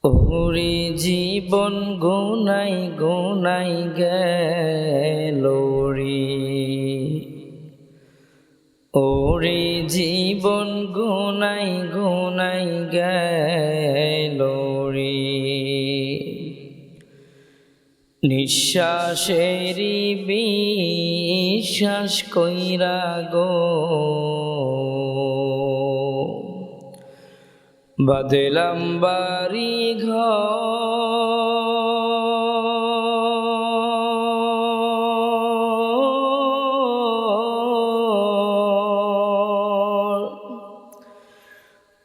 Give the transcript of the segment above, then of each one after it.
ওরে জীবন গুনাই গুনাই গেল রে, ওরে জীবন গুনাই গুনাই গেল রে। নিঃশ্বাসেরই বিশ্বাস কইরা গো বাদলাম বাড়ি ঘর,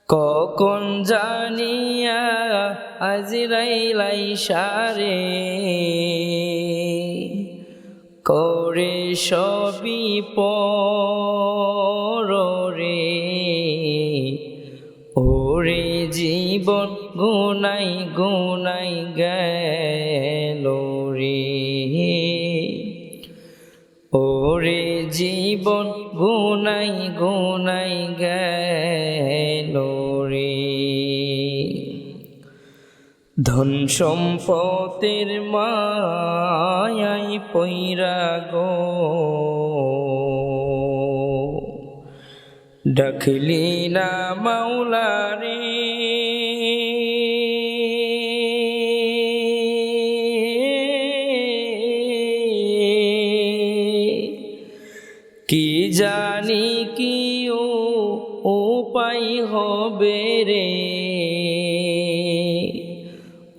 কখন জানিয়া আজরাইল আইসা রে করে সবই পর রে। ওরে জীবন গুনাই গুনাই গেল রে, ওরে জীবন গুনাই গুনাই গেল রে। ধন সম্পদের মায়াই পইরা গো ডাকলি না মাওলা রে, কি জানি কি উপায় হবে রে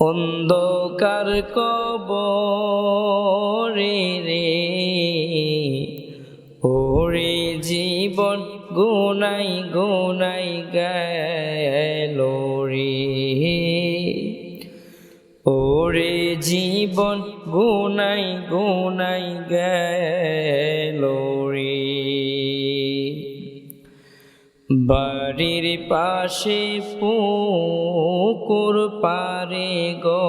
অন্ধকার কবরে রে। ওরে জীবন গুনাই গুনাই গেল রে, ওরে জীবন গুনাই গুনাই গেল রে। বাড়ির পাশে পুকুর পারে গো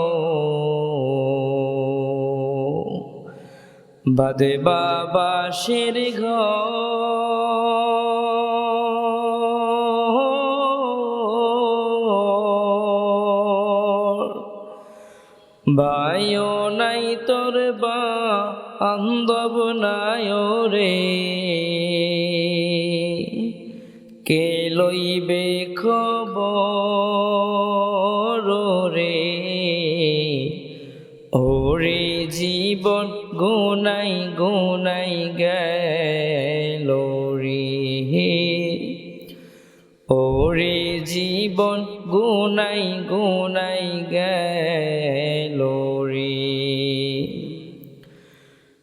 বাদে বাবাসের ঘর, বায়ো নাই তোর বান্ধব নাই রে কে লইবে খবর রে। ওরে জীবন গুনাই গুনাই গেল রে, ওরে জীবন গুনাই গুনাই গেল রে।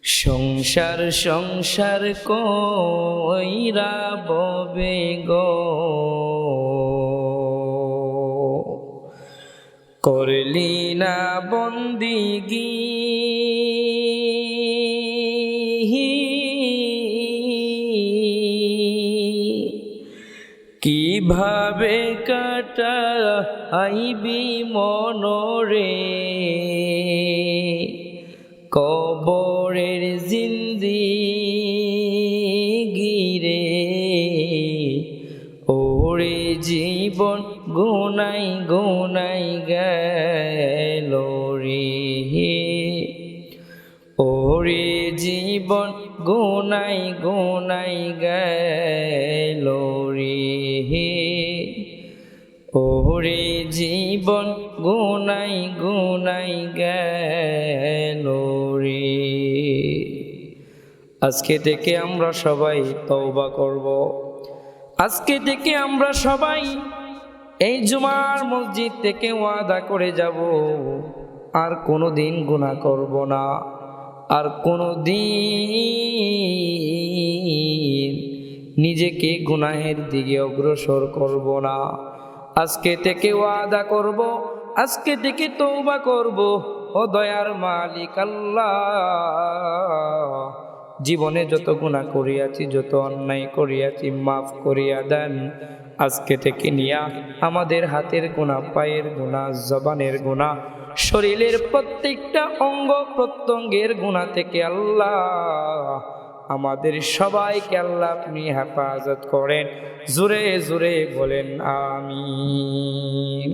সংসার সংসার কইরা ববে গো করলি না বন্দিগি, কিভাবে কাটাইবি মনরে কবরের জিন্দিগি রে। ওরে জীবন গুনাই গুনাই গেল রে, ওরে জীবন গুনাই গুনাই গেল রে, ওরে জীবন গুনাই গুনাই গেল রে। আজকে থেকে আমরা সবাই তওবা করব, আজকে থেকে আমরা সবাই এই জুমার মসজিদ থেকে ওয়াদা করে যাব আর কোনোদিন গুনাহ করব না, আর কোনোদিন নিজেকে গুনাহের দিকে অগ্রসর করব না। আজকে থেকে ওয়াদা করব, আজকে থেকে তওবা করব। ও দয়ার মালিক আল্লাহ, জীবনে যত গুনাহ করিয়াছি, যত অন্যায় করিয়াছি মাফ করিয়া দেন। আজকে থেকে নিয়া আমাদের হাতের গুনাহ, পায়ের গুনাহ, জবানের গুনাহ, শরীরের প্রত্যেকটা অঙ্গ প্রত্যঙ্গের গুনাহ থেকে আল্লাহ আমাদের সবাইকে আল্লাহ আপনি হেফাজত করেন। জোরে জোরে বলেন আমিন।